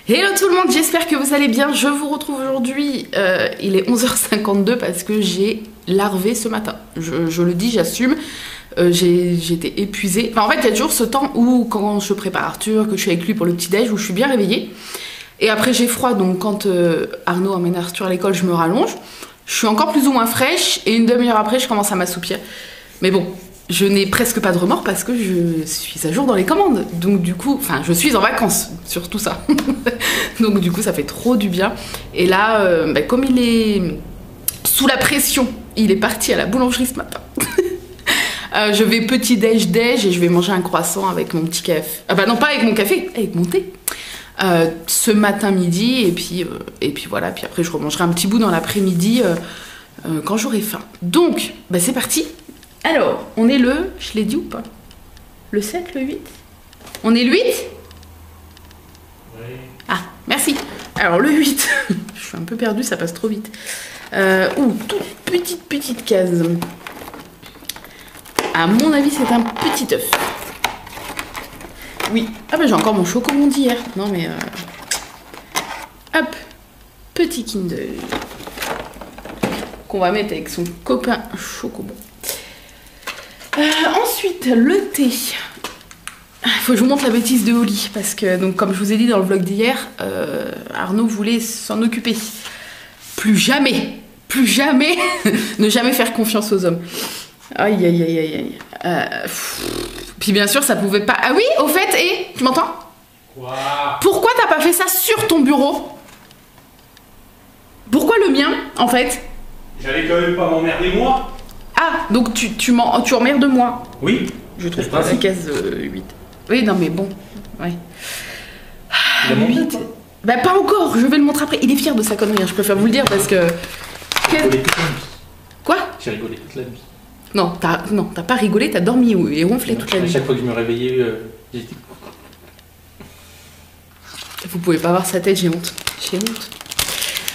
Hello tout le monde, j'espère que vous allez bien. Je vous retrouve aujourd'hui, il est 11h52 parce que j'ai larvé ce matin. Je le dis, j'assume. J'étais épuisée. Enfin, en fait, il y a toujours ce temps où, quand je prépare Arthur, que je suis avec lui pour le petit-déj, où je suis bien réveillée. Et après, j'ai froid, donc quand Arnaud emmène Arthur à l'école, je me rallonge. Je suis encore plus ou moins fraîche, et une demi-heure après, je commence à m'assoupir. Mais bon, je n'ai presque pas de remords parce que je suis à jour dans les commandes. Donc du coup, enfin, je suis en vacances sur tout ça. Donc du coup, ça fait trop du bien. Et là, comme il est sous la pression, il est parti à la boulangerie ce matin. Je vais petit déj et je vais manger un croissant avec mon petit café. Ah bah non, pas avec mon café, avec mon thé. Ce matin midi, et puis voilà. Puis après, je remangerai un petit bout dans l'après-midi quand j'aurai faim. Donc, c'est parti. Alors, on est le... Je l'ai dit ou pas? Le 7, le 8? On est le 8? Oui. Ah, merci. Alors, le 8. Je suis un peu perdue, ça passe trop vite. Toute petite case. À mon avis, c'est un petit œuf. Oui. Ah j'ai encore mon chocobon d'hier. Non mais... Hop. Petit Kinder. Qu'on va mettre avec son copain chocobon. Ensuite, le thé. Il faut que je vous montre la bêtise de Oli. Parce que, donc, comme je vous ai dit dans le vlog d'hier, Arnaud voulait s'en occuper. Plus jamais, ne jamais faire confiance aux hommes. Aïe, aïe, aïe, aïe, aïe. Puis bien sûr, ça pouvait pas... Ah oui, au fait, tu m'entends? Quoi? Pourquoi t'as pas fait ça sur ton bureau? Pourquoi le mien, en fait? J'allais quand même pas m'emmerder moi. Ah, donc tu emmerdes moi. Oui. Je trouve pas la case 8. Oui, non mais bon, ouais. Il a monté, 8. Pas encore, je vais le montrer après. Il est fier de sa connerie, hein, je préfère vous le dire parce que... J'ai rigolé toute la nuit. Quoi? J'ai rigolé toute la nuit. Non, t'as pas rigolé, t'as dormi et ronflé toute la nuit. À chaque fois que je me réveillais, j'étais... Vous pouvez pas voir sa tête, j'ai honte. J'ai honte.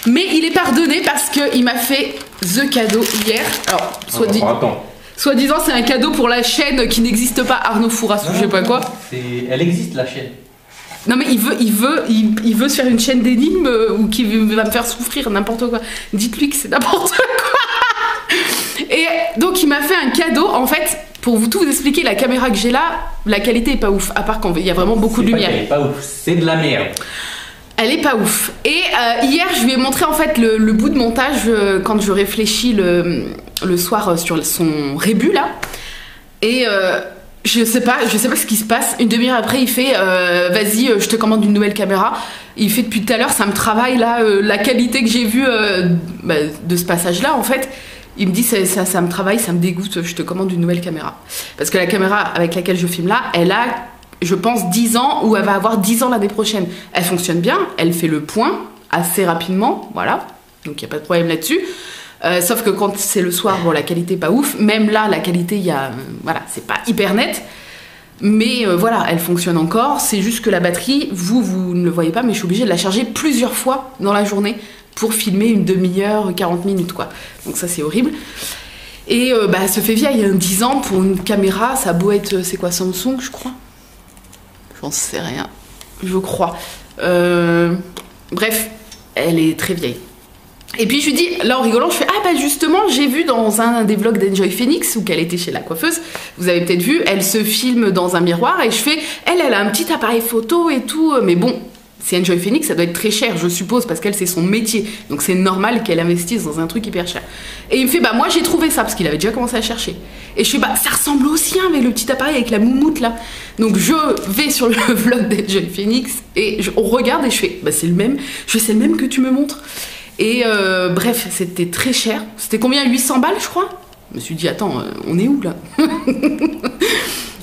Mais il est pardonné parce qu'il m'a fait the cadeau hier. Alors, soi-disant, c'est un cadeau pour la chaîne qui n'existe pas, Arnaud Fouras ou je sais pas quoi. Elle existe la chaîne. Non mais il veut se faire une chaîne d'énigmes ou qui va me faire souffrir, n'importe quoi. Dites-lui que c'est n'importe quoi. Et donc il m'a fait un cadeau. En fait, pour tout vous expliquer, la caméra que j'ai là, la qualité est pas ouf. À part quand il y a vraiment beaucoup de lumière. Elle est pas ouf, c'est de la merde. Elle est pas ouf. Et hier, je lui ai montré en fait le bout de montage quand je réfléchis le soir sur son rébut là. Et je sais pas ce qui se passe. Une demi-heure après, il fait vas-y, je te commande une nouvelle caméra. Il fait depuis tout à l'heure, ça me travaille là, la qualité que j'ai vue de ce passage-là en fait. Il me dit ça me travaille, ça me dégoûte, je te commande une nouvelle caméra. Parce que la caméra avec laquelle je filme là, elle a, je pense, 10 ans ou elle va avoir 10 ans l'année prochaine. Elle fonctionne bien, elle fait le point assez rapidement, voilà. Donc il n'y a pas de problème là-dessus. Sauf que quand c'est le soir, bon, la qualité pas ouf. Même là, la qualité, voilà, c'est pas hyper net. Mais voilà, elle fonctionne encore. C'est juste que la batterie, vous ne le voyez pas, mais je suis obligée de la charger plusieurs fois dans la journée pour filmer une demi-heure, 40 minutes, quoi. Donc ça, c'est horrible. Et elle se fait vieille, 10 ans pour une caméra, ça a beau être, c'est quoi, Samsung, je crois? J'en sais rien, je crois. Bref, elle est très vieille. Et puis je lui dis, là en rigolant, je fais justement, j'ai vu dans un des vlogs d'Enjoy Phoenix où qu'elle était chez la coiffeuse, vous avez peut-être vu, elle se filme dans un miroir et je fais, elle a un petit appareil photo et tout, mais bon, c'est Enjoy Phoenix, ça doit être très cher, je suppose, parce qu'elle c'est son métier, donc c'est normal qu'elle investisse dans un truc hyper cher. Et il me fait, moi j'ai trouvé ça, parce qu'il avait déjà commencé à chercher. Et je fais, ça ressemble au sien, mais le petit appareil avec la moumoute là. Donc je vais sur le vlog d'Enjoy Phoenix et on regarde et je fais, c'est le même, c'est le même que tu me montres. Et bref, c'était très cher. C'était combien? 800 balles, je crois. Je me suis dit, attends, on est où là?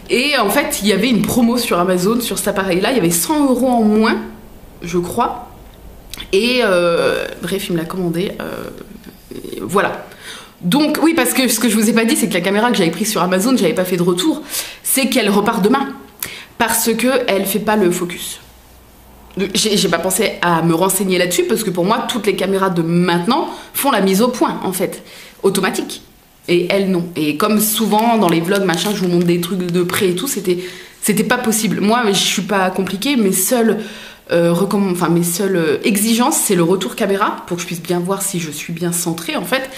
Et en fait, il y avait une promo sur Amazon sur cet appareil-là. Il y avait 100 € en moins, je crois. Et bref, il me l'a commandé. Voilà. Donc, oui, parce que ce que je vous ai pas dit, c'est que la caméra que j'avais prise sur Amazon, j'avais pas fait de retour. C'est qu'elle repart demain. Parce qu'elle fait pas le focus. J'ai pas pensé à me renseigner là-dessus parce que pour moi, toutes les caméras de maintenant font la mise au point, en fait, automatique. Et elle, non. Et comme souvent dans les vlogs, machin, je vous montre des trucs de près et tout, c'était pas possible. Moi, je suis pas compliquée, mais seule enfin mes seules exigences, c'est le retour caméra pour que je puisse bien voir si je suis bien centrée en fait,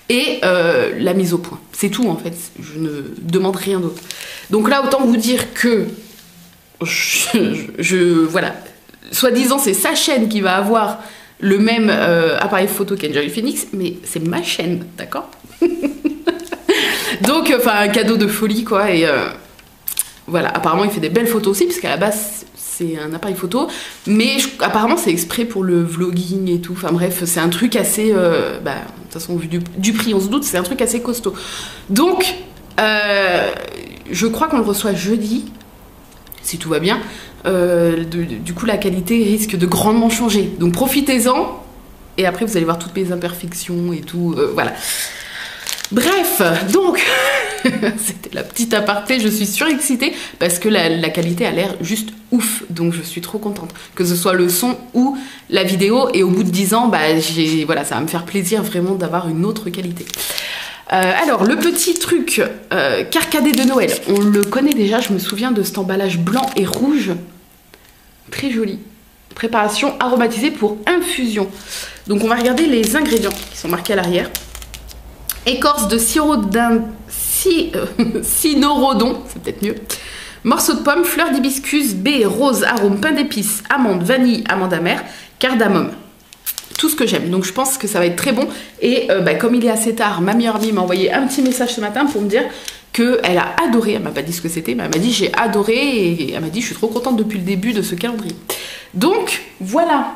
et la mise au point. C'est tout en fait. Je ne demande rien d'autre. Donc là, autant vous dire que voilà, soi-disant c'est sa chaîne qui va avoir le même appareil photo qu'Enjoy Phoenix, mais c'est ma chaîne, d'accord? Donc, enfin, un cadeau de folie quoi. Et voilà, apparemment il fait des belles photos aussi, parce qu'à la base c'est un appareil photo, mais apparemment c'est exprès pour le vlogging et tout. Enfin bref, c'est un truc assez, de toute façon vu du prix on se doute, c'est un truc assez costaud. Donc je crois qu'on le reçoit jeudi, si tout va bien. Du coup la qualité risque de grandement changer, donc profitez-en, et après vous allez voir toutes mes imperfections et tout, voilà. Bref, donc c'était la petite aparté. Je suis surexcitée parce que la qualité a l'air juste ouf, donc je suis trop contente, que ce soit le son ou la vidéo. Et au bout de 10 ans, voilà, ça va me faire plaisir vraiment d'avoir une autre qualité. Alors le petit truc carcadé de Noël, on le connaît déjà, je me souviens de cet emballage blanc et rouge, très joli. Préparation aromatisée pour infusion. Donc on va regarder les ingrédients qui sont marqués à l'arrière. Écorce de cynorrhodon, c'est peut-être mieux. Morceaux de pomme, fleurs d'hibiscus, baies, rose, arôme, pain d'épices, amande, vanille, amande amère, cardamome. Tout ce que j'aime, donc je pense que ça va être très bon. Et comme il est assez tard, ma meilleure amie m'a envoyé un petit message ce matin pour me dire qu'elle a adoré. Elle m'a pas dit ce que c'était, mais elle m'a dit j'ai adoré, et elle m'a dit je suis trop contente depuis le début de ce calendrier. Donc voilà.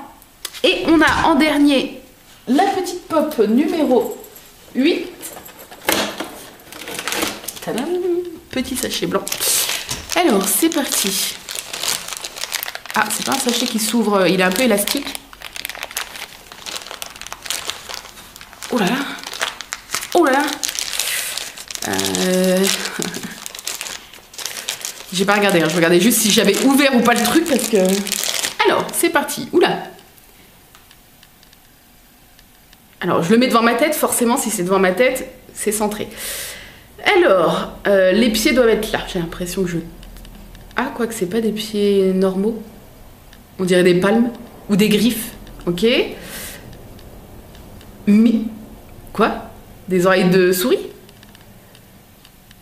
Et on a en dernier la petite pop numéro 8. Tadam, petit sachet blanc. Alors, c'est parti. Ah, c'est pas un sachet qui s'ouvre, il est un peu élastique. Oh là là. Oh là là. J'ai pas regardé, hein. Je regardais juste si j'avais ouvert ou pas le truc parce que... Alors, c'est parti. Oula. Alors, je le mets devant ma tête, forcément, si c'est devant ma tête, c'est centré. Alors, les pieds doivent être là. J'ai l'impression que je... Ah, quoi que c'est pas des pieds normaux. On dirait des palmes ou des griffes. Ok. Quoi? Des oreilles de souris?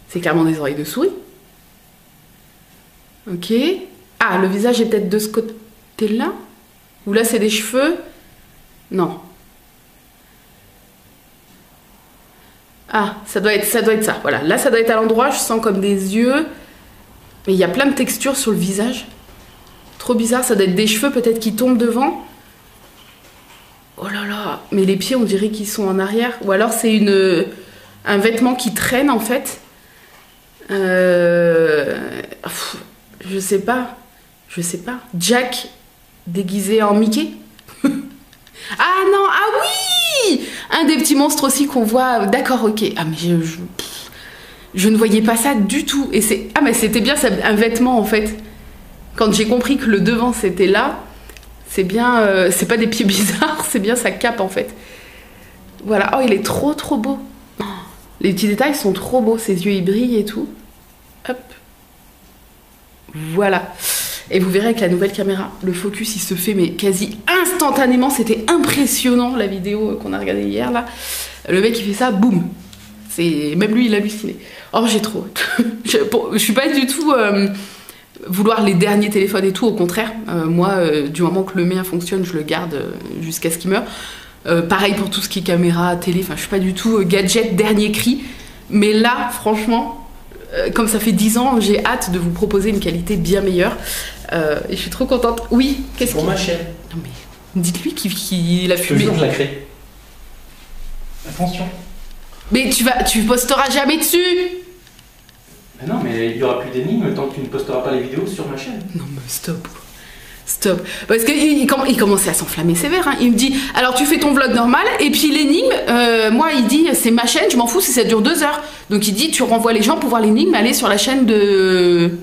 C'est clairement des oreilles de souris. Ok. Ah, le visage est peut-être de ce côté-là? Ou là, c'est des cheveux? Non. Ah, ça doit être ça. Voilà, là, ça doit être à l'endroit. Je sens comme des yeux. Mais il y a plein de textures sur le visage. Trop bizarre. Ça doit être des cheveux peut-être qui tombent devant. Oh là là. Mais les pieds, on dirait qu'ils sont en arrière. Ou alors, c'est un vêtement qui traîne, en fait. Je sais pas. Jack déguisé en Mickey. Ah non, ah oui! Un des petits monstres aussi qu'on voit. D'accord, ok. Ah mais je ne voyais pas ça du tout. Et c'est... Ah mais c'était bien un vêtement en fait. Quand j'ai compris que le devant c'était là, c'est bien... c'est pas des pieds bizarres, c'est bien sa cape en fait. Voilà. Oh, il est trop trop beau. Oh, les petits détails sont trop beaux. Ses yeux ils brillent et tout. Hop. Voilà. Et vous verrez avec la nouvelle caméra, le focus il se fait mais quasi instantanément. C'était impressionnant la vidéo qu'on a regardée hier là. Le mec il fait ça, boum. Même lui il a halluciné. Oh j'ai trop hâte. Je suis pas du tout vouloir les derniers téléphones et tout, au contraire. Moi du moment que le mien fonctionne, je le garde jusqu'à ce qu'il meure. Pareil pour tout ce qui est caméra, télé, enfin je suis pas du tout gadget dernier cri. Mais là franchement... comme ça fait 10 ans, j'ai hâte de vous proposer une qualité bien meilleure. Et je suis trop contente. Oui, qu'est-ce pour ma chaîne. Non mais, dites-lui qu'il a fumé. Je te jure, je la crée. Attention. Mais tu posteras jamais dessus. Mais non, mais il n'y aura plus d'énigmes tant que tu ne posteras pas les vidéos sur ma chaîne. Non mais stop. Parce qu'il commençait à s'enflammer sévère. Hein. Il me dit, alors tu fais ton vlog normal, et puis l'énigme, moi il dit, c'est ma chaîne, je m'en fous si ça dure 2 heures. Donc il dit, tu renvoies les gens pour voir l'énigme, aller sur la chaîne de...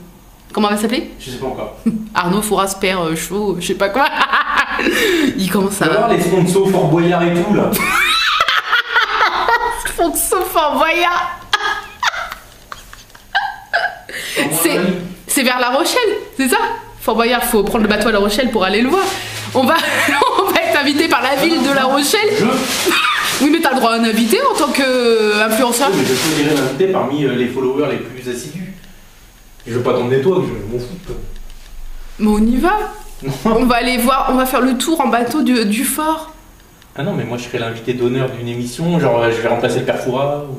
Comment elle va s'appeler? Je sais pas encore. Arnaud Fouras Père Chaud, je sais pas quoi. Il commence à... Tu vas voir les sponsors Fort Boyard et tout là. Sponsor Fort Boyard. C'est vers La Rochelle, c'est ça? Fort Boyard, faut prendre le bateau à La Rochelle pour aller le voir. On va être invité par la ville de La Rochelle. Oui, mais t'as le droit à un invité en tant qu'influenceur. Mais je choisirais l'invité parmi les followers les plus assidus. Je veux pas t'emmener toi, je m'en fous. Mais on y va. On va aller voir, on va faire le tour en bateau du fort. Ah non, mais moi je serais l'invité d'honneur d'une émission, genre je vais remplacer le père Fouras ou...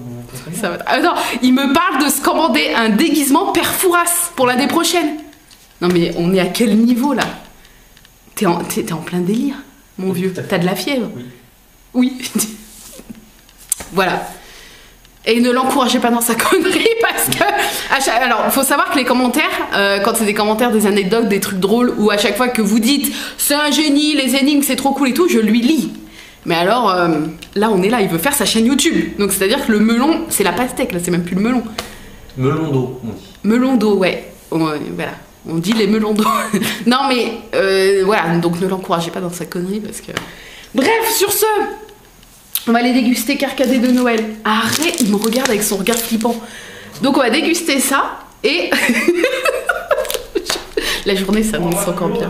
Ça va... Ah non, il me parle de se commander un déguisement père Fouras pour l'année prochaine. Non mais on est à quel niveau là? T'es en plein délire, mon vieux. T'as de la fièvre? Oui. Voilà. Et ne l'encouragez pas dans sa connerie parce que... Alors, il faut savoir que les commentaires, quand c'est des commentaires, des anecdotes, des trucs drôles, ou à chaque fois que vous dites « c'est un génie, les énigmes, c'est trop cool et tout », je lui lis. Mais alors, là, on est là, il veut faire sa chaîne YouTube. Donc, c'est-à-dire que le melon, c'est la pastèque, là, c'est même plus le melon. Melon d'eau, on dit. Melon d'eau, ouais. Voilà. On dit les melons d'eau. Non, mais, voilà, donc ne l'encouragez pas dans sa connerie parce que... Bref, sur ce... On va aller déguster Carcadet de Noël. Arrête, il me regarde avec son regard flippant. Donc on va déguster ça et... La journée s'annonce encore bien.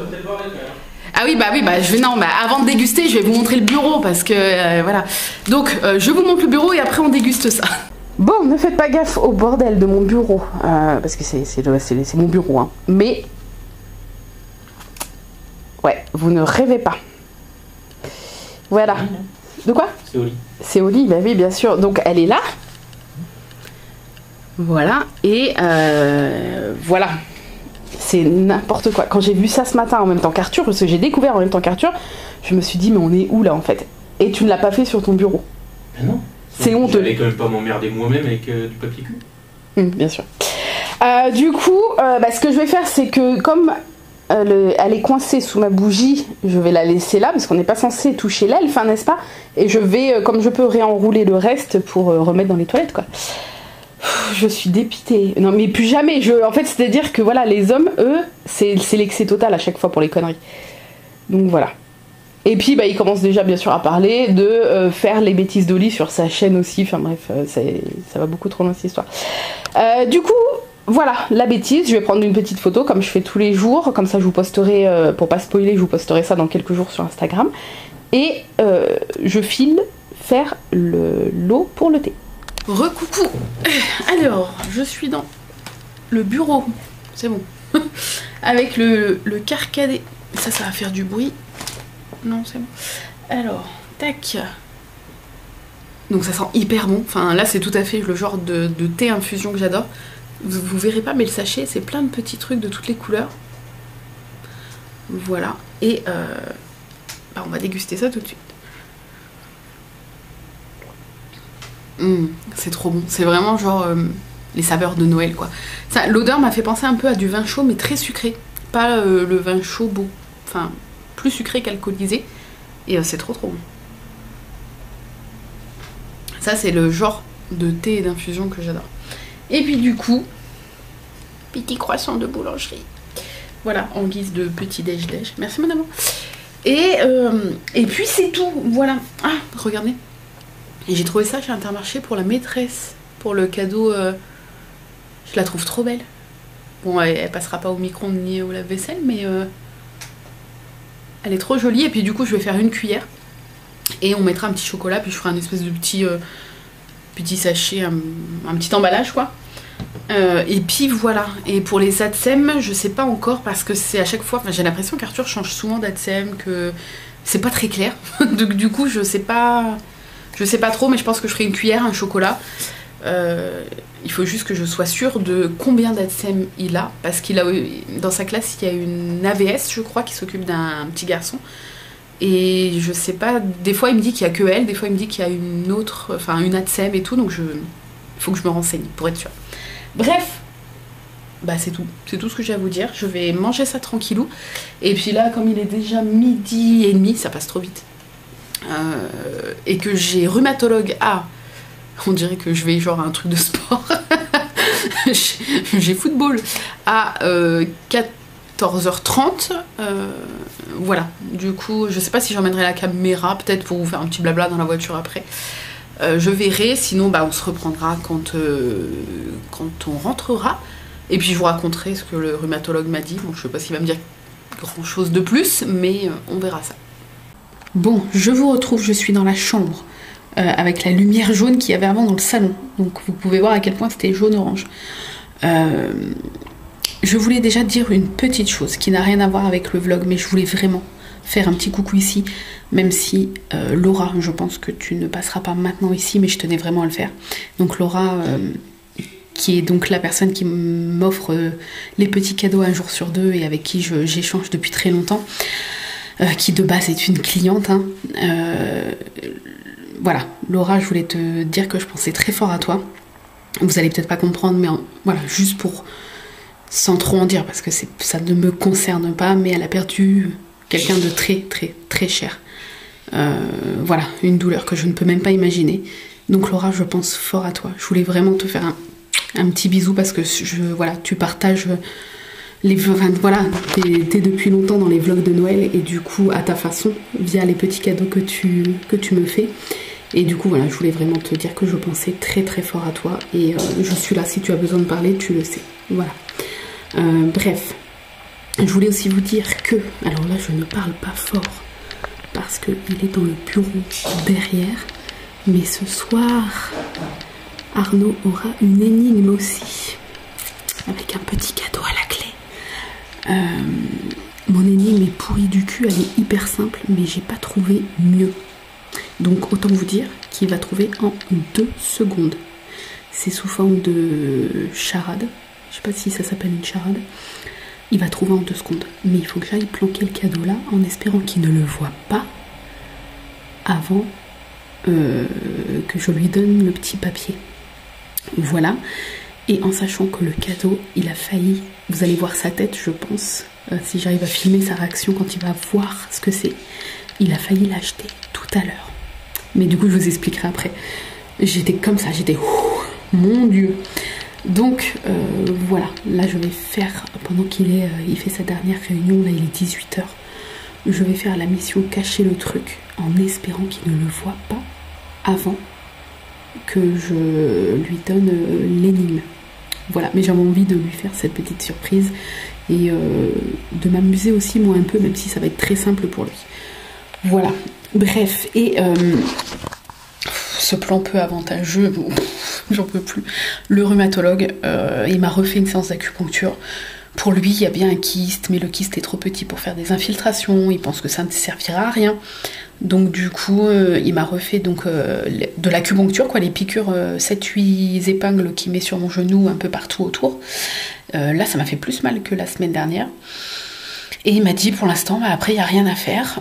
Ah oui, bah je vais... Non, bah avant de déguster, je vais vous montrer le bureau parce que... voilà. Donc je vous montre le bureau et après on déguste ça. Bon, ne faites pas gaffe au bordel de mon bureau. Parce que c'est mon bureau, hein. Mais... Ouais, vous ne rêvez pas. Voilà. De quoi? C'est au lit. C'est au lit, bah oui, bien sûr. Donc elle est là. Voilà. Et voilà. C'est n'importe quoi. Quand j'ai vu ça ce matin en même temps qu'Arthur, parce que j'ai découvert en même temps qu'Arthur, je me suis dit, mais on est où là en fait? Et tu ne l'as pas fait sur ton bureau. Mais non. C'est honteux. J'allais quand même pas m'emmerder moi-même avec du papier cul. Bien sûr. Du coup, ce que je vais faire, c'est que comme... elle est coincée sous ma bougie, je vais la laisser là parce qu'on n'est pas censé toucher l'elfe, hein, n'est-ce pas? Et je vais, comme je peux, réenrouler le reste pour remettre dans les toilettes, quoi. Je suis dépitée. Non, mais plus jamais. En fait, c'est-à-dire que voilà, les hommes, eux, c'est l'excès total à chaque fois pour les conneries. Donc voilà. Et puis, il commence déjà, bien sûr, à parler de faire les bêtises d'Oli sur sa chaîne aussi. Enfin bref, ça va beaucoup trop loin cette histoire. Du coup. Voilà, la bêtise, je vais prendre une petite photo comme je fais tous les jours, comme ça je vous posterai, pour pas spoiler, je vous posterai ça dans quelques jours sur Instagram. Et je file faire l'eau pour le thé. Recoucou. Alors, je suis dans le bureau, c'est bon, avec le Carcadet. Ça va faire du bruit. Non, c'est bon. Alors, tac. Donc ça sent hyper bon, enfin là c'est tout à fait le genre de thé infusion que j'adore. Vous verrez pas, mais le sachet, c'est plein de petits trucs de toutes les couleurs. Voilà. Et on va déguster ça tout de suite. C'est trop bon. C'est vraiment genre les saveurs de Noël, quoi. L'odeur m'a fait penser un peu à du vin chaud, mais très sucré. Pas le vin chaud beau. Enfin, plus sucré qu'alcoolisé. Et c'est trop bon. Ça, c'est le genre de thé et d'infusion que j'adore. Et puis du coup, petit croissant de boulangerie. Voilà, en guise de petit déj. Merci madame. Et puis c'est tout, voilà. Ah, regardez. Et j'ai trouvé ça chez Intermarché pour la maîtresse. Pour le cadeau, je la trouve trop belle. Bon, elle passera pas au micro-ondes ni au lave-vaisselle, mais elle est trop jolie. Et puis du coup, je vais faire une cuillère. Et on mettra un petit chocolat, puis je ferai un espèce de petit sachet, un petit emballage quoi. Et puis voilà. Et pour les ADSEM, je sais pas encore parce que c'est à chaque fois, j'ai l'impression qu'Arthur change souvent d'ADSEM, que c'est pas très clair. Donc du coup je sais pas trop, mais je pense que je ferai une cuillère, un chocolat. Il faut juste que je sois sûre de combien d'ADSEM il a, parce qu'il a dans sa classe il y a une AVS je crois qui s'occupe d'un petit garçon. Et je sais pas, des fois il me dit qu'il y a que elle, des fois il me dit qu'il y a une autre, enfin une ADSEM et tout, donc il faut que je me renseigne pour être sûre. Bref, c'est tout ce que j'ai à vous dire. Je vais manger ça tranquillou. Et puis là, comme il est déjà 12h30, ça passe trop vite. Et que j'ai rhumatologue on dirait que je vais genre à un truc de sport. J'ai football à 14h30. Voilà, du coup, je sais pas si j'emmènerai la caméra, peut-être pour vous faire un petit blabla dans la voiture après. Je verrai, sinon on se reprendra quand on rentrera Et puis je vous raconterai ce que le rhumatologue m'a dit. Bon, je sais pas s'il va me dire grand chose de plus, mais on verra ça. Bon, je vous retrouve, je suis dans la chambre avec la lumière jaune qu'il y avait avant dans le salon. Donc vous pouvez voir à quel point c'était jaune-orange. Je voulais déjà dire une petite chose qui n'a rien à voir avec le vlog, mais je voulais vraiment faire un petit coucou ici, même si Laura, je pense que tu ne passeras pas maintenant ici, mais je tenais vraiment à le faire. Donc Laura, qui est donc la personne qui m'offre les petits cadeaux un jour sur deux et avec qui j'échange depuis très longtemps, qui de base est une cliente, hein. Voilà, Laura, je voulais te dire que je pensais très fort à toi. Vous allez peut-être pas comprendre, mais voilà, juste pour, sans trop en dire, parce que ça ne me concerne pas, mais elle a perdu quelqu'un de très très très cher. Voilà, une douleur que je ne peux même pas imaginer. Donc Laura, je pense fort à toi. Je voulais vraiment te faire un petit bisou parce que voilà, tu partages voilà, t'es depuis longtemps dans les vlogs de Noël et du coup à ta façon, via les petits cadeaux que tu me fais. Et du coup voilà, je voulais vraiment te dire que je pensais très très fort à toi et je suis là si tu as besoin de parler, tu le sais. Voilà. Bref, je voulais aussi vous dire que, alors là je ne parle pas fort parce qu'il est dans le bureau derrière, mais ce soir Arnaud aura une énigme aussi avec un petit cadeau à la clé. Mon énigme est pourrie du cul, elle est hyper simple, mais j'ai pas trouvé mieux. Donc autant vous dire qu'il va trouver en 2 secondes. C'est sous forme de charade. Je sais pas si ça s'appelle une charade. Il va trouver en 2 secondes. Mais il faut que j'aille planquer le cadeau là en espérant qu'il ne le voit pas avant que je lui donne le petit papier. Voilà. Et en sachant que le cadeau, il a failli, vous allez voir sa tête je pense, si j'arrive à filmer sa réaction quand il va voir ce que c'est, il a failli l'acheter tout à l'heure. Mais du coup je vous expliquerai après. J'étais comme ça, j'étais mon Dieu. Donc voilà, là je vais faire, pendant il fait sa dernière réunion, là il est 18h, je vais faire la mission cacher le truc en espérant qu'il ne le voit pas avant que je lui donne l'énigme. Voilà, mais j'avais envie de lui faire cette petite surprise et de m'amuser aussi moi un peu, même si ça va être très simple pour lui. Voilà, bref, et ce plan peu avantageux, bon, j'en peux plus. Le rhumatologue, il m'a refait une séance d'acupuncture. Pour lui, il y a bien un kyste, mais le kyste est trop petit pour faire des infiltrations. Il pense que ça ne servira à rien. Donc du coup, il m'a refait donc, de l'acupuncture, quoi, les piqûres, 7-8 épingles qu'il met sur mon genou un peu partout autour. Là, ça m'a fait plus mal que la semaine dernière. Et il m'a dit, pour l'instant, bah, après, il n'y a rien à faire.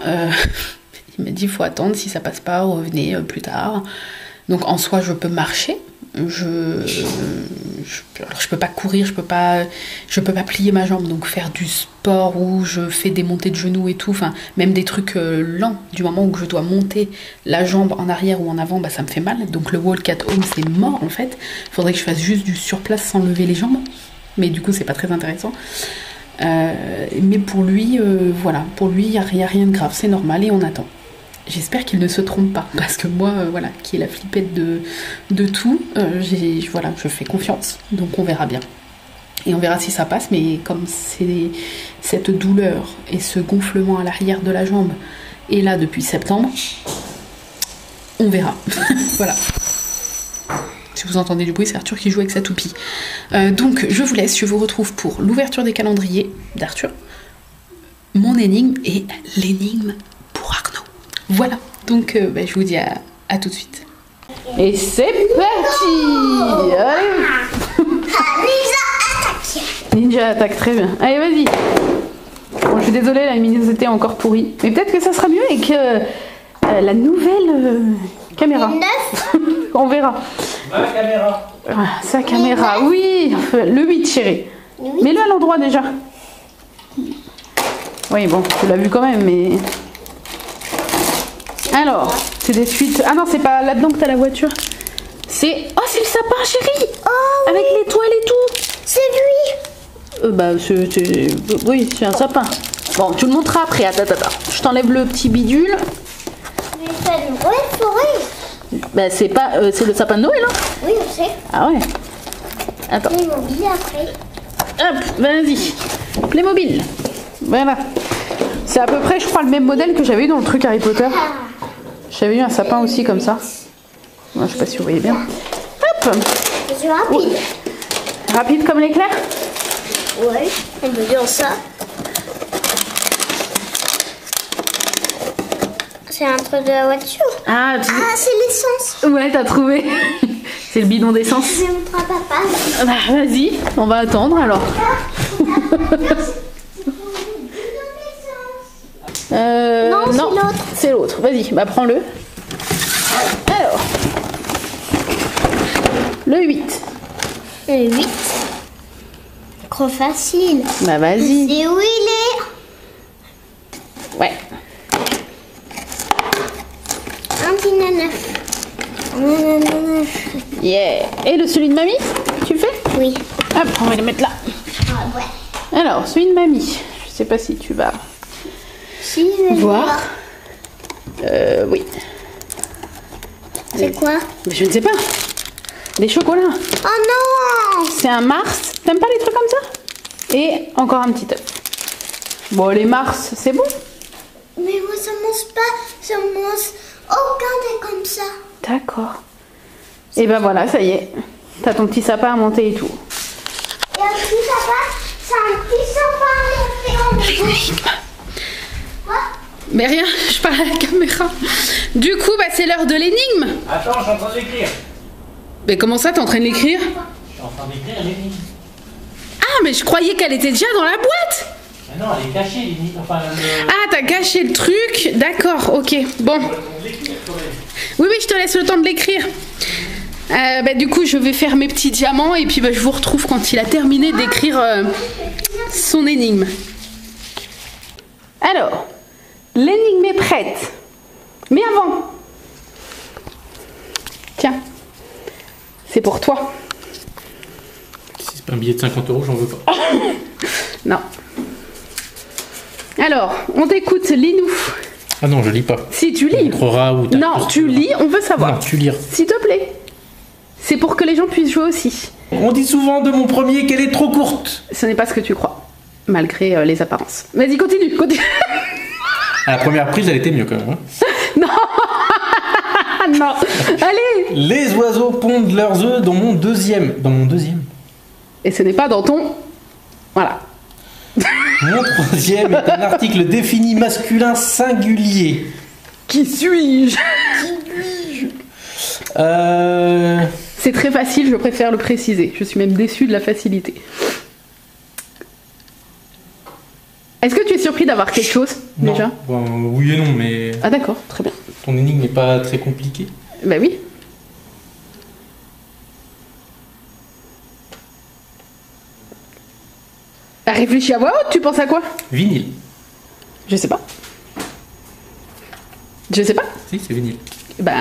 Il m'a dit, il faut attendre, si ça passe pas, revenez plus tard. Donc en soi, je peux marcher. Alors, je peux pas courir, je peux pas plier ma jambe, donc faire du sport où je fais des montées de genoux et tout, enfin même des trucs lents. Du moment où je dois monter la jambe en arrière ou en avant, bah ça me fait mal. Donc le walk at home c'est mort en fait. Il faudrait que je fasse juste du surplace sans lever les jambes, mais du coup c'est pas très intéressant. Mais pour lui, voilà, pour lui il y a rien de grave, c'est normal et on attend. J'espère qu'il ne se trompe pas, parce que moi, voilà, qui est la flippette de tout, voilà, je fais confiance, donc on verra bien. Et on verra si ça passe, mais comme c'est cette douleur et ce gonflement à l'arrière de la jambe est là depuis septembre, on verra. Voilà. Si vous entendez du bruit, c'est Arthur qui joue avec sa toupie. Donc, je vous laisse, je vous retrouve pour l'ouverture des calendriers d'Arthur, mon énigme et l'énigme pour Arnaud. Voilà, donc je vous dis à tout de suite. Et c'est parti. Allez. Ninja attaque, très bien. Allez, vas-y. Bon, je suis désolée, la luminosité est encore pourrie. Mais peut-être que ça sera mieux avec la nouvelle caméra. On verra. Ma caméra. Ah, sa caméra, oui. Le 8, chérie. Mets-le à l'endroit déjà. Oui, bon, tu l'as vu quand même, mais... Alors, c'est des suites... Ah non, c'est pas là-dedans que t'as la voiture. C'est... Oh, c'est le sapin, chérie. Oh, avec oui. L'étoile et tout. C'est lui. Oui, c'est un sapin. Bon, tu le montreras après. Attends. Je t'enlève le petit bidule. Mais c'est une vraie forêt. Bah, c'est pas... c'est le sapin de Noël, hein. Oui, je sais. Ah ouais. Attends. Ils m'ont dit après. Hop, vas-y. Playmobil. Voilà. C'est à peu près, je crois, le même modèle que j'avais eu dans le truc Harry Potter. J'avais eu un sapin aussi comme ça. Moi, je sais pas si vous voyez bien. Hop. C'est rapide. Rapide comme l'éclair. Ouais, on peut dire ça. C'est un truc de la voiture. Ah, C'est l'essence. ouais, t'as trouvé. C'est le bidon d'essence. Je vais montrer à papa. Bah, vas-y, on va attendre alors. Non, c'est l'autre. C'est l'autre. Vas-y, bah prends-le. Alors. Le 8. Le 8. Trop facile. Bah vas-y. C'est où il est? Ouais. Un petit neuf. Yeah. Et le celui de mamie, tu le fais? Oui. Hop, on va le mettre là. Ah ouais. Alors, celui de mamie. Je sais pas si tu vas Si, je vais voir. Oui. C'est quoi? Mais je ne sais pas. Des chocolats. Oh non! C'est un Mars. T'aimes pas les trucs comme ça? Et encore un petit œuf. Bon, les Mars, c'est bon. Mais moi, ça mange pas. Ça mange aucun des comme ça. D'accord. Et ben voilà, ça y est. T'as ton petit sapin à monter et tout. Et un petit sapin, c'est un petit sapin à monter en dessous. Quoi? Mais rien, je parle à la caméra. Du coup, bah, c'est l'heure de l'énigme. Attends, je suis en train d'écrire. Mais comment ça, t'es en train de l'écrire? Je suis en train d'écrire l'énigme. Ah, mais je croyais qu'elle était déjà dans la boîte. Mais non, elle est cachée l'énigme. Enfin, Ah, t'as caché le truc. D'accord, ok. Bon. Oui, oui, je te laisse le temps de l'écrire. Bah, du coup, je vais faire mes petits diamants et puis bah, je vous retrouve quand il a terminé d'écrire son énigme. Alors, l'énigme est prête. Mais avant, tiens, c'est pour toi. Si c'est pas un billet de 50 €, j'en veux pas. Non. Alors, on t'écoute, lis-nous. Ah non, je lis pas. Si tu lis. Montrera ou Non, tu lis, on veut savoir. Non, tu lis. S'il te plaît. C'est pour que les gens puissent jouer aussi. On dit souvent de mon premier qu'elle est trop courte. Ce n'est pas ce que tu crois, malgré les apparences. Vas-y, continue, continue. À la première prise, elle était mieux quand même. Hein. Non. Non. Allez. Les oiseaux pondent leurs œufs dans mon deuxième. Dans mon deuxième. Et ce n'est pas dans ton... Voilà. Mon troisième est un article défini masculin singulier. Qui suis-je? C'est très facile, je préfère le préciser. Je suis même déçue de la facilité. Est-ce que tu es surpris d'avoir quelque chose, Non. déjà? Bon, oui et non, mais Ah d'accord, très bien. ton énigme n'est pas très compliquée. Bah oui. Réfléchis à voix haute, tu penses à quoi? Vinyle. Je sais pas. Je sais pas. Si, c'est vinyle. Bah...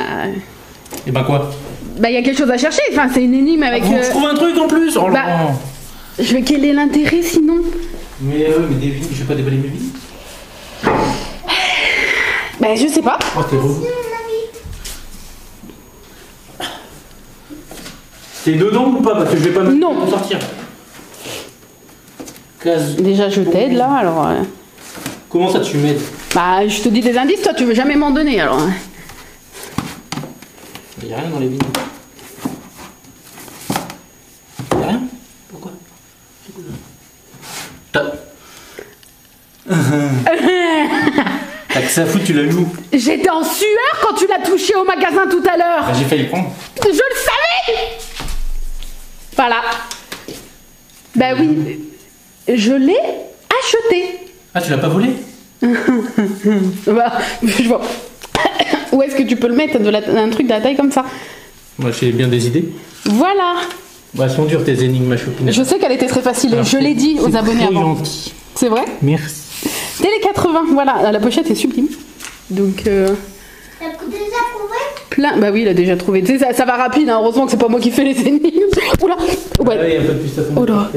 Et ben quoi? Bah, il y a quelque chose à chercher. Enfin, c'est une énigme avec... Faut que je trouve un truc en plus. Oh là Bah, là. je vais... Quel est l'intérêt, sinon? Mais des vinyles, je vais pas déballer mes vinyles. Bah, je sais pas. Oh, c'est beau. C'est dedans ou pas? Parce que je vais pas Non. me sortir. Case. Déjà, je t'aide, là, alors... Comment ça, tu m'aides? Bah, je te dis des indices, toi, tu veux jamais m'en donner, alors... Il n'y a rien dans les vinyles. Il n'y a rien? Pourquoi? T'as que ça à foutre, tu l'as mis où? J'étais en sueur quand tu l'as touché au magasin tout à l'heure. Bah, j'ai failli prendre. Je le savais. Voilà. Bah oui. Je l'ai acheté. Ah, tu l'as pas volé? Bah, je vois. Où est-ce que tu peux le mettre un truc de la taille comme ça? Moi, j'ai bien des idées. Voilà. Bah, elles sont dures tes énigmes, ma chopine. Je sais qu'elle était très facile. Alors, je l'ai dit aux abonnés très avant. gentil. C'est vrai? Merci. Télé 80. Voilà. La pochette est sublime. Donc... T'as déjà trouvé? Plein. Bah oui, il a déjà trouvé. Tu sais, ça va rapide. Hein. Heureusement que c'est pas moi qui fais les énigmes. Oula. Ouais. Ouais, un peu plus à fond. Oh là.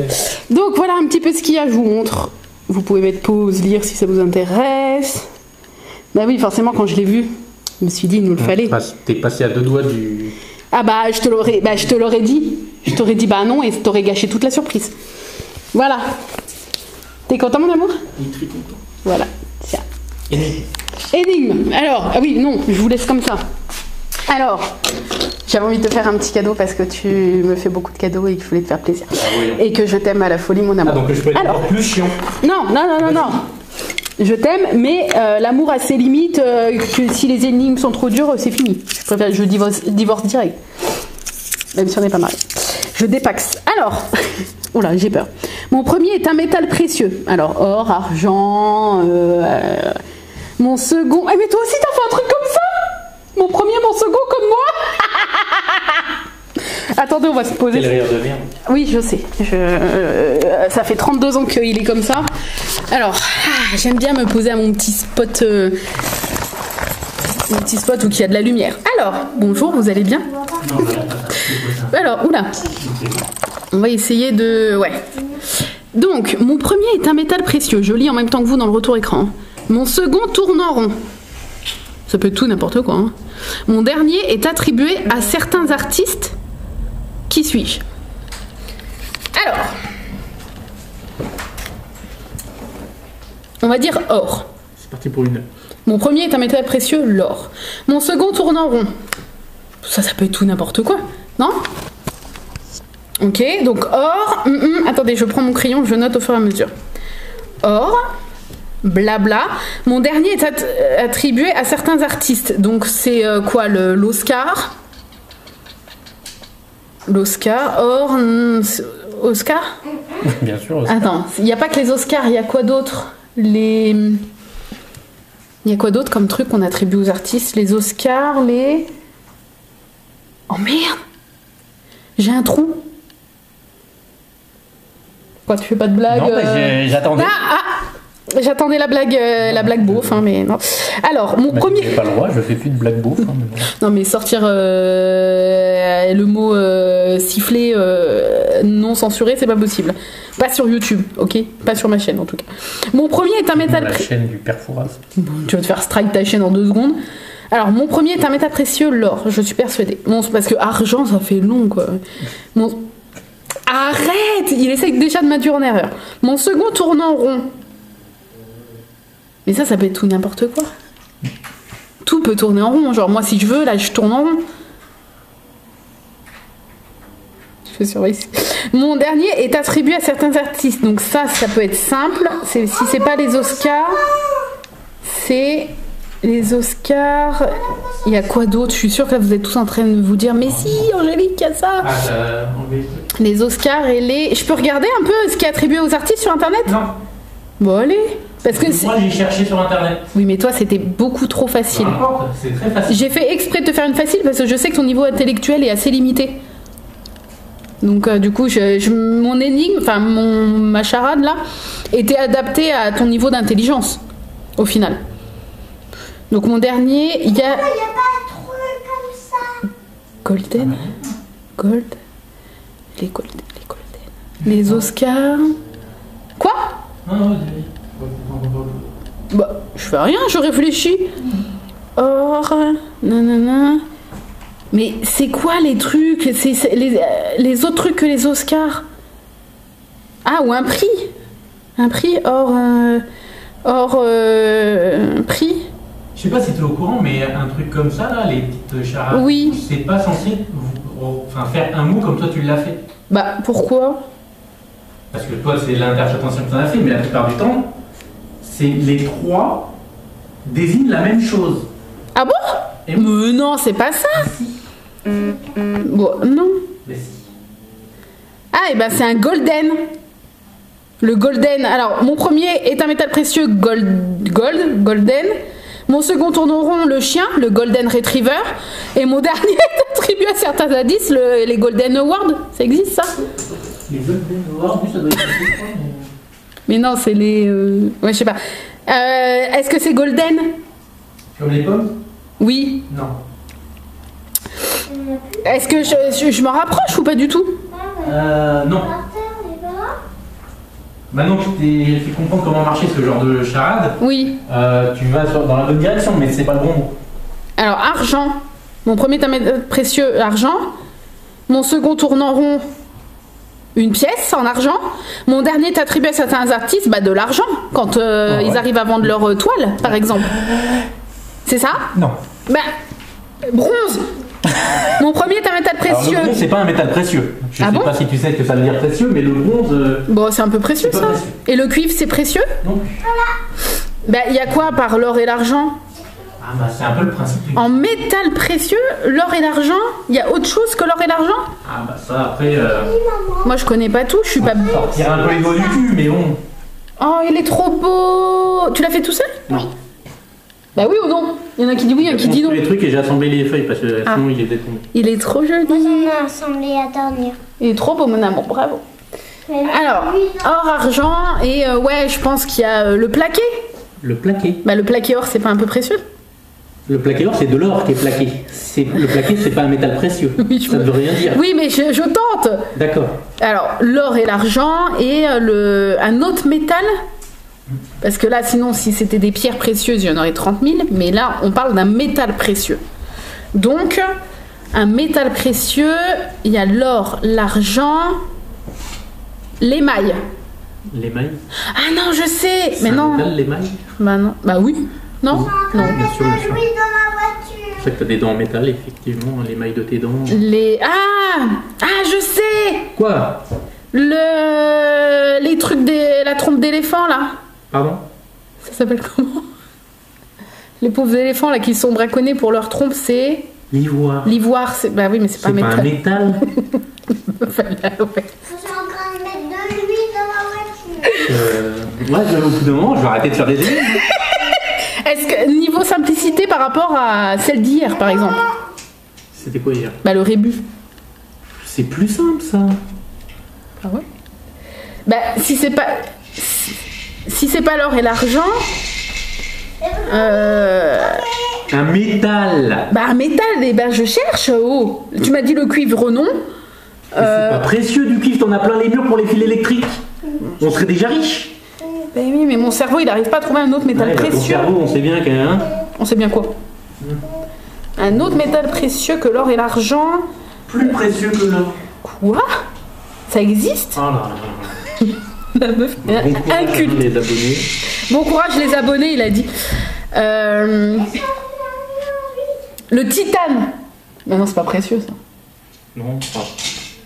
Donc voilà un petit peu ce qu'il y a. Je vous montre. Vous pouvez mettre pause, lire si ça vous intéresse. Bah oui, forcément, quand je l'ai vu, je me suis dit, il nous le fallait. T'es passé à 2 doigts du... Ah bah, je te l'aurais dit. Je t'aurais dit bah non et t'aurais gâché toute la surprise. Voilà. T'es content, mon amour? Il est très content. Voilà. Tiens. Énigme. Énigme. Alors, ah oui, non, je vous laisse comme ça. Alors, j'avais envie de te faire un petit cadeau parce que tu me fais beaucoup de cadeaux et que je voulais te faire plaisir. Ah, voyons. Et que je t'aime à la folie, mon amour. Ah, donc je peux être Alors, encore plus chiant. non. Je t'aime, mais l'amour a ses limites. Que si les énigmes sont trop dures, c'est fini. Je divorce direct. Même si on n'est pas mariés. Je dépaxe. Alors, oula, j'ai peur. Mon premier est un métal précieux. Alors, or, argent. Mon second. Eh, mais toi aussi, t'as fait un truc comme ça? Mon premier, mon second, comme moi. Attendez, on va se poser. C'est le rire de merde. Oui, je sais. Ça fait 32 ans qu'il est comme ça. Alors, j'aime bien me poser à mon petit spot. Mon petit spot où il y a de la lumière. Alors, bonjour, vous allez bien? Non, voilà, pas ça. Alors, oula. On va essayer de... Ouais. Donc, mon premier est un métal précieux. Je lis en même temps que vous dans le retour écran. Mon second tourne en rond. Ça peut être tout, n'importe quoi. Hein. Mon dernier est attribué à certains artistes. Qui suis-je? Alors, on va dire or. C'est parti pour une heure. Mon premier est un métal précieux, l'or. Mon second tourne en rond. Ça peut être tout n'importe quoi, non? Ok, donc or. Attendez, je prends mon crayon, je note au fur et à mesure. Or, blabla. Mon dernier est attribué à certains artistes. Donc c'est quoi, l'Oscar? L'Oscar, or, Oscar? Bien sûr. Oscar. Attends, il n'y a pas que les Oscars, il y a quoi d'autre? Il y a quoi d'autre comme truc qu'on attribue aux artistes? Les Oscars, les... Oh merde! J'ai un trou. Quoi, tu fais pas de blague? Non, j'attendais. J'attendais la blague beauf, hein, mais non. Alors, mon premier... J'ai pas le droit, je fais plus de blague beauf. Hein, mais bon. Non, mais sortir le mot siffler non censuré, c'est pas possible. Pas sur YouTube, ok? Pas sur ma chaîne, en tout cas. Mon premier est un métal... La chaîne du père Fouras. Bon, tu vas te faire strike ta chaîne en 2 secondes. Alors, mon premier est un métal précieux, l'or. Je suis persuadée. Bon, parce que argent, ça fait long, quoi. Arrête! Il essaye déjà de m'induire en erreur. Mon second tourne en rond. Mais ça peut être tout n'importe quoi. Tout peut tourner en rond. Genre, moi, si je veux, là, je tourne en rond. Je fais surveiller. Mon dernier est attribué à certains artistes. Donc ça peut être simple. Si c'est pas les Oscars, c'est les Oscars. Il y a quoi d'autre? Je suis sûre que là, vous êtes tous en train de vous dire, mais si, Angélique, il y a ça. Ah, t'as enlevé. Les Oscars et les... Je peux regarder un peu ce qui est attribué aux artistes sur Internet? Non. Bon, allez. Parce que moi, j'ai cherché sur Internet. oui, mais toi, c'était beaucoup trop facile. Peu importe, c'est très facile. J'ai fait exprès de te faire une facile parce que je sais que ton niveau intellectuel est assez limité. Donc, du coup, mon énigme, enfin, ma charade, là, était adaptée à ton niveau d'intelligence, au final. Donc, mon dernier, il y a... Il n'y a pas de trou comme ça. Golden. Gold. Les Golden. Les Oscars. Quoi? Non, Bah, je fais rien, je réfléchis. Or, nanana. Mais c'est quoi les trucs? C'est les autres trucs que les Oscars? Ah, ou un prix? Un prix hors prix? Je sais pas si tu es au courant, mais un truc comme ça, là, les petites charades, Oui. c'est pas censé faire un mot comme toi tu l'as fait. Bah, pourquoi? Parce que toi, c'est l'interprétation que tu en as fait, mais la plupart du temps, c'est les trois désignent la même chose. Ah bon? Et Mais non, c'est pas ça. Bon, non. Mais si. Ah, et ben c'est un golden. Le golden. Alors, mon premier est un métal précieux golden. Mon second tourne au rond, le chien, le golden retriever. Et mon dernier est attribué à certains indices, les golden awards. Ça existe, ça? Les Golden Awards, ça doit être quelque chose, Mais non, c'est les... Ouais, je sais pas. Est-ce que c'est golden? Comme les pommes? Oui. Non. Est-ce que je m'en rapproche ou pas du tout? Non. Maintenant que tu t'es fait comprendre comment marcher ce genre de charade, Oui. tu vas dans la bonne direction, mais c'est pas le bon mot. Alors, argent. Mon premier est un métal précieux, argent. Mon second tourne en rond. Une pièce en argent. Mon dernier est attribué à certains artistes de l'argent quand ils arrivent à vendre leur toile, par exemple. C'est ça? Non. Bronze. Mon premier est un métal précieux. Alors, le bronze, c'est pas un métal précieux. Je sais pas si tu sais ce que ça veut dire précieux, mais le bronze. Bon, c'est un peu précieux ça. Précieux. Et le cuivre, c'est précieux? Non. Il y a quoi par l'or et l'argent? Ah c'est un peu le principe. En métal précieux, l'or et l'argent, il y a autre chose que l'or et l'argent? Ah ça après. Moi je connais pas tout, je suis pas. Sortir un peu les doigts du cul, mais bon. Oh, il est trop beau. Tu l'as fait tout seul? Non. Bah oui ou non? Il y en a qui disent oui, il y en a qui disent non. Les trucs et j'ai assemblé les feuilles parce que sinon il est détombé. Il est trop joli. Moi j'en ai assemblé à dormir. Il est trop beau mon amour, bravo. Alors, or, argent et ouais, je pense qu'il y a le plaqué. Le plaqué. Le plaqué or, c'est pas un peu précieux? Le plaqué or, c'est de l'or qui est plaqué. Le plaqué, c'est pas un métal précieux. Oui, ça ne veut rien dire. Oui, mais je tente. D'accord. Alors, l'or et l'argent et un autre métal. Parce que là, sinon, si c'était des pierres précieuses, il y en aurait 30 000. Mais là, on parle d'un métal précieux. Donc, un métal précieux, il y a l'or, l'argent, l'émail. L'émail? Ah non, je sais. C'est mais un non. métal, l'émail? Non. Oui. Non. Non. Bien sûr, bien sûr. Oui, dans ma voiture. C'est vrai que t'as des dents en métal, effectivement, l'émail de tes dents. Je sais. Quoi? Les trucs la trompe d'éléphant là. Pardon? Ça s'appelle comment? Les pauvres éléphants là qui sont braconnés pour leur trompe, c'est l'ivoire. L'ivoire, c'est oui, mais c'est pas un métal. C'est pas un métal. Je suis en train de mettre de l'huile dans ma voiture. Ouais, au bout d'un moment, je vais arrêter de faire des émissions. Est-ce que niveau simplicité par rapport à celle d'hier, par exemple? C'était quoi hier? Le rébus. C'est plus simple ça. Ah ouais? Si c'est pas l'or et l'argent. Un métal. Un métal, je cherche. Oh. Tu m'as dit le cuivre, non? C'est pas précieux du cuivre, t'en as plein les murs pour les fils électriques. On serait déjà riche. Oui, mais mon cerveau il n'arrive pas à trouver un autre métal précieux. Ton cerveau, on sait bien qu'un. On sait bien quoi? Un autre métal précieux que l'or et l'argent. Plus précieux que l'or. Quoi? Ça existe? Oh là là. La meuf inculte. Les abonnés. Bon courage les abonnés, il a dit. Le titane. Mais non, c'est pas précieux ça. Non, pas.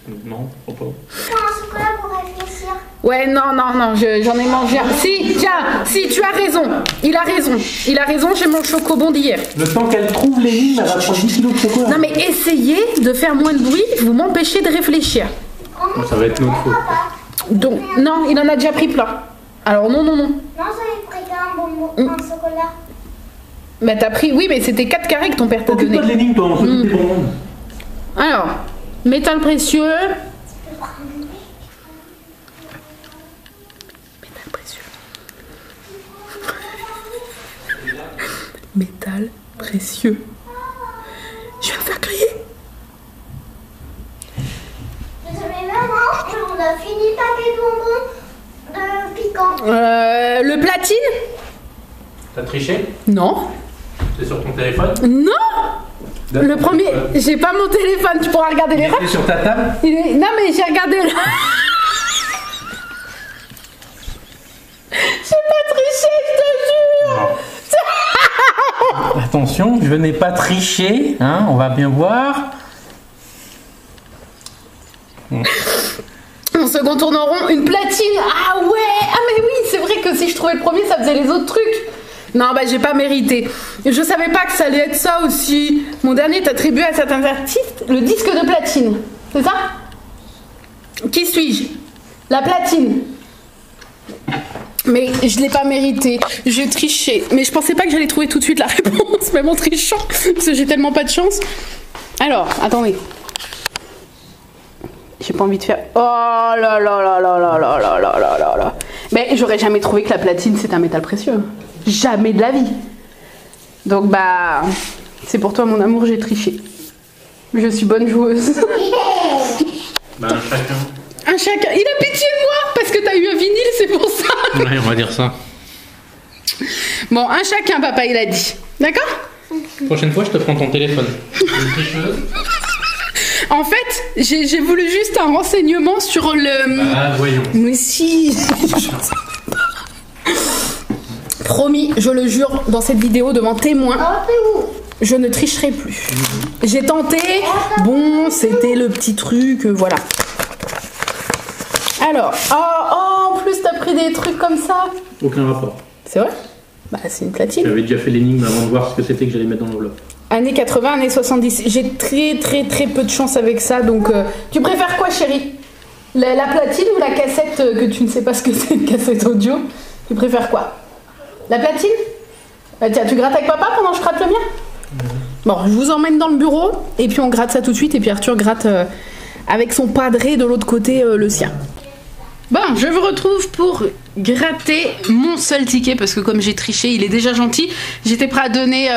Prends un chocolat pour réfléchir. Ouais, non, j'en ai mangé un. Si, tu as raison. Il a raison, j'ai mon chocobon d'hier. Le temps qu'elle trouve l'énigme, elle va prendre 10 kilos de chocolat. Non mais essayez de faire moins de bruit, vous m'empêchez de réfléchir. Ça va être notre faute. Donc, non, il en a déjà pris plein. Alors non. Non, j'avais pris un bonbon, un chocolat. T'as pris, oui, mais c'était 4 carrés que ton père t'a donné. Occupe-toi de l'énigme, toi, on s'occupe des bonbons. Alors, métal précieux. Métal précieux. Je vais me faire crier. Je savais vraiment qu'on a fini le paquet de bonbons piquants. Le platine? T'as triché? Non. C'est sur ton téléphone? Non. Le premier, j'ai pas mon téléphone, tu pourras regarder les C'est sur ta table? Non mais j'ai regardé le... J'ai pas triché, je te jure. Attention, je n'ai pas triché, hein, on va bien voir. On se contourne en rond, une platine. Ah ouais. Ah mais oui, c'est vrai que si je trouvais le premier, ça faisait les autres trucs. Non, j'ai pas mérité. Je savais pas que ça allait être ça aussi. Mon dernier est attribué à certains artistes le disque de platine. C'est ça? Qui suis-je? La platine. Mais je l'ai pas mérité. J'ai triché. Mais je pensais pas que j'allais trouver tout de suite la réponse, même en trichant. Parce que j'ai tellement pas de chance. Alors, attendez. J'ai pas envie de faire... Oh là là là là là là là là là là là. Mais j'aurais jamais trouvé que la platine c'est un métal précieux. Jamais de la vie. Donc c'est pour toi mon amour, j'ai triché. Je suis bonne joueuse. Chacun. Un chacun. Il a pitié de moi parce que t'as eu un vinyle, c'est pour ça. Ouais, on va dire ça. Bon, un chacun, papa, il a dit. D'accord? Prochaine fois, je te prends ton téléphone. Une tricheuse. En fait, j'ai voulu juste un renseignement sur le... Ah, voyons. Mais si. Promis, je le jure, dans cette vidéo devant témoin, Oh, c'est où? je ne tricherai plus. J'ai tenté, bon, c'était le petit truc, voilà. Alors, en plus t'as pris des trucs comme ça. Aucun rapport. C'est vrai? Bah c'est une platine. J'avais déjà fait l'énigme avant de voir ce que c'était que j'allais mettre dans l'enveloppe. Années 80, années 70. J'ai très peu de chance avec ça, donc... Tu préfères quoi, chérie? La platine ou la cassette que tu ne sais pas ce que c'est, une cassette audio? Tu préfères quoi? La platine? Tiens, tu grattes avec papa pendant que je gratte le mien? Bon, je vous emmène dans le bureau, et puis on gratte ça tout de suite, et puis Arthur gratte avec son padré de l'autre côté le sien. Bon, je vous retrouve pour gratter mon seul ticket, parce que comme j'ai triché, il est déjà gentil. J'étais prêt à donner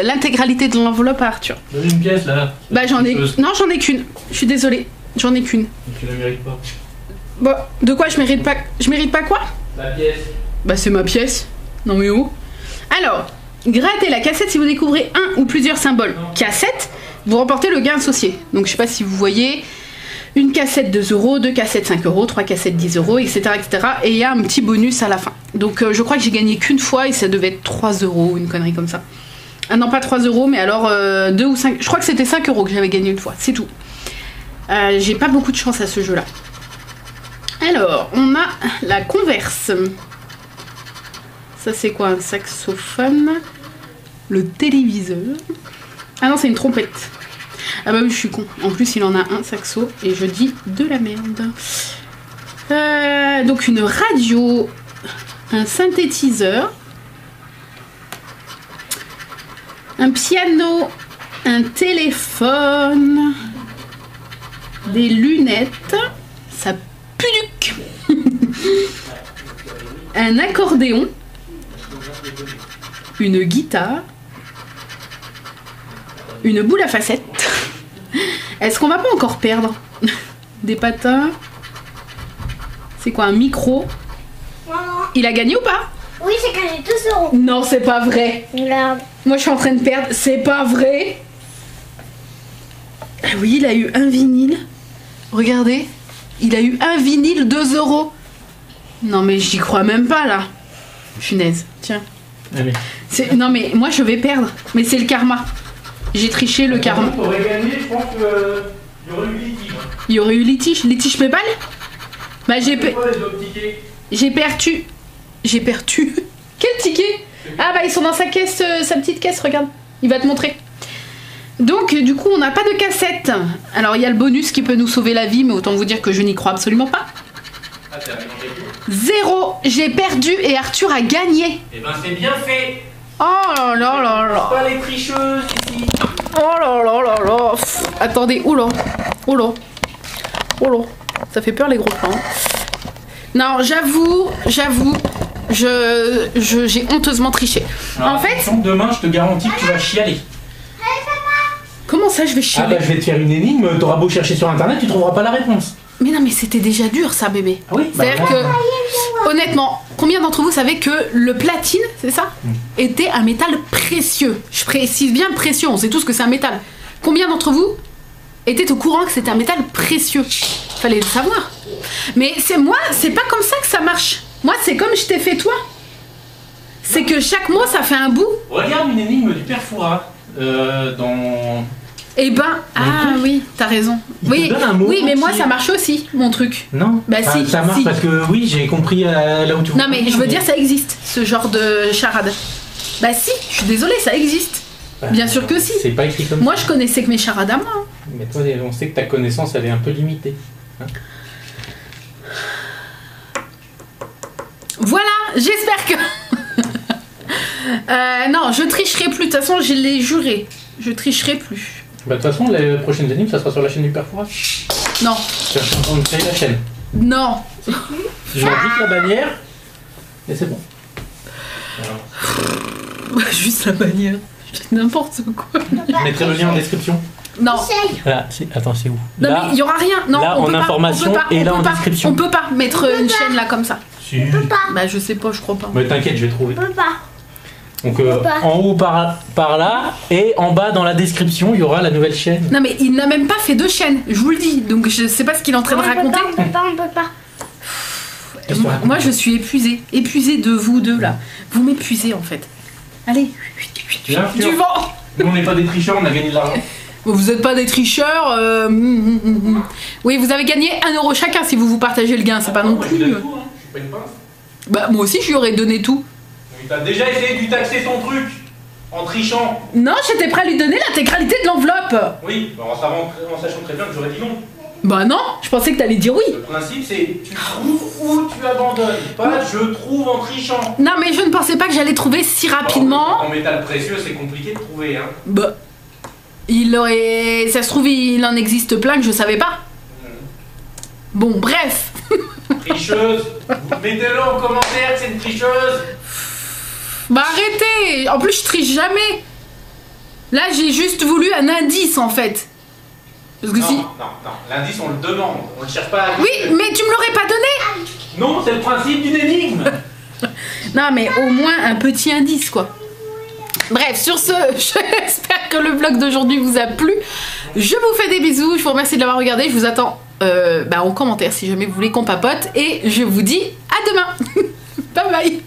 l'intégralité de l'enveloppe à Arthur. Donne une pièce là. Bah j'en ai... Non, j'en ai qu'une. Je suis désolée, j'en ai qu'une. Tu la mérites pas. Bon, de quoi je mérite pas... Je mérite pas quoi? La pièce. Bah c'est ma pièce. Non mais où? Alors, grattez la cassette si vous découvrez un ou plusieurs symboles cassette, vous remportez le gain associé. Donc je sais pas si vous voyez une cassette 2 €, 2 cassettes 5 €, 3 cassettes 10 €, etc. etc. Et il y a un petit bonus à la fin. Donc je crois que j'ai gagné qu'une fois et ça devait être 3 €, une connerie comme ça. Ah non, pas 3 €, mais alors 2 ou 5... Je crois que c'était 5 € que j'avais gagné une fois, c'est tout. J'ai pas beaucoup de chance à ce jeu-là. Alors, on a la Converse. Ça c'est quoi? Un saxophone. Le téléviseur. Ah non, c'est une trompette. Ah bah oui, je suis con. En plus, il en a un saxo et je dis de la merde. Donc une radio, un synthétiseur, un piano, un téléphone, des lunettes. Ça pue du cul. Un accordéon, une guitare, une boule à facettes. Est-ce qu'on va pas encore perdre? Des patins. C'est quoi, un micro? Maman. Il a gagné ou pas? Oui, j'ai gagné 2 €. Non, c'est pas vrai. Regarde. Moi, je suis en train de perdre. C'est pas vrai. Ah oui, il a eu un vinyle. Regardez. Il a eu un vinyle, 2 €. Non, mais j'y crois même pas, là. Punaise. Tiens. Allez. Non, mais moi, je vais perdre. Mais c'est le karma. J'ai triché le karma. Pour gagner, je pense qu'il y aurait eu litige. Il y aurait eu litige. Litige PayPal? Bah, j'ai perdu. J'ai perdu. Quel ticket? Ah bah ils sont dans sa caisse, sa petite caisse, regarde. Il va te montrer. Donc du coup on n'a pas de cassette. Alors il y a le bonus qui peut nous sauver la vie, mais autant vous dire que je n'y crois absolument pas. Ah, t'as mélangé tout. 0. J'ai perdu et Arthur a gagné. Eh ben c'est bien fait. Oh là là là là. Pas les tricheuses ici. Oh là là là là. Pff, attendez, oula. Oula. Oula. Ça fait peur les gros plans. Non, j'avoue, j'ai honteusement triché. Alors, en fait, demain, je te garantis que tu vas chialer. comment ça je vais Ah chialer? bah je vais te faire une énigme, t'auras beau chercher sur internet, tu trouveras pas la réponse. Mais non, mais c'était déjà dur ça, bébé. Ah oui, bah C'est-à-dire que, honnêtement, combien d'entre vous savaient que le platine, c'est ça, était un métal précieux? Je précise bien précieux, on sait tous que c'est un métal. Combien d'entre vous étaient au courant que c'était un métal précieux? Fallait le savoir. Mais c'est moi, c'est pas comme ça que ça marche. Moi, c'est comme je t'ai fait toi. C'est que chaque mois, ça fait un bout. Regarde une énigme du père Fouras dans... Eh ben, ah oui, t'as raison. Il Oui, te donne un mot oui, mais moi, entier. ça marche aussi, mon truc. Non. Bah si, ça marche si. parce que oui, j'ai compris là où tu Non mais je veux dire ça existe, ce genre de charade. Bah si, je suis désolée, ça existe. Bien sûr que si. C'est pas écrit comme Moi je connaissais que mes charades à moi. Hein. Mais toi, on sait que ta connaissance, elle est un peu limitée. Hein. Voilà, j'espère que... non, je tricherai plus, de toute façon je l'ai juré. Je tricherai plus. Bah de toute façon, les prochaines énigmes, ça sera sur la chaîne du père Fouras. Non, Je suis en train de créer la chaîne. non. Je leur dis la bannière, et c'est bon. Voilà. Juste la bannière. N'importe quoi. Je mettrai le lien en description. Non. Là, attends, c'est où? Non Là, mais il y aura rien. Non, là, on en peut pas, information on peut pas, et là, on peut en pas. description. On peut pas mettre une chaîne là comme ça. si. Bah je sais pas, je crois pas. Mais t'inquiète, je vais trouver. On peut pas. Donc Pas. en haut par là et en bas dans la description il y aura la nouvelle chaîne. Non mais il n'a même pas fait 2 chaînes, je vous le dis. Donc je sais pas ce qu'il est en train de raconter. On peut pas. Qu'est-ce que tu racontes? Moi je suis épuisée de vous deux là. Vous m'épuisez en fait. Allez, Bien du sûr. vent. Nous on n'est pas des tricheurs, on a gagné de l'argent. Bon, vous n'êtes pas des tricheurs. Oui, vous avez gagné 1 euro chacun si vous partagez le gain, c'est pas non Moi, je plus. lui donne tout, hein. Je suis pas une pince. Bah moi aussi je lui aurais donné tout. Mais t'as déjà essayé de lui taxer son truc en trichant. Non, j'étais prêt à lui donner l'intégralité de l'enveloppe. Oui, en sachant très bien que j'aurais dit non. Bah non, je pensais que t'allais dire oui. Le principe c'est tu trouves ou tu abandonnes. Pas je trouve en trichant. Non mais je ne pensais pas que j'allais trouver si rapidement. En métal précieux c'est compliqué de trouver hein. Bah, il aurait... Ça se trouve, il en existe plein que je savais pas. Bon, bref. Tricheuse, mettez-le en commentaire que c'est une tricheuse. Bah arrêtez. En plus, je triche jamais. Là, j'ai juste voulu un indice, en fait. Parce que Non, si... non, l'indice on le demande, on le cherche pas à... Oui, mais tu me l'aurais pas donné. Non, c'est le principe d'une énigme. Non, mais au moins un petit indice, quoi. Bref, sur ce, j'espère que le vlog d'aujourd'hui vous a plu. Je vous fais des bisous, je vous remercie de l'avoir regardé. Je vous attends en commentaire si jamais vous voulez qu'on papote. Et je vous dis à demain. Bye bye.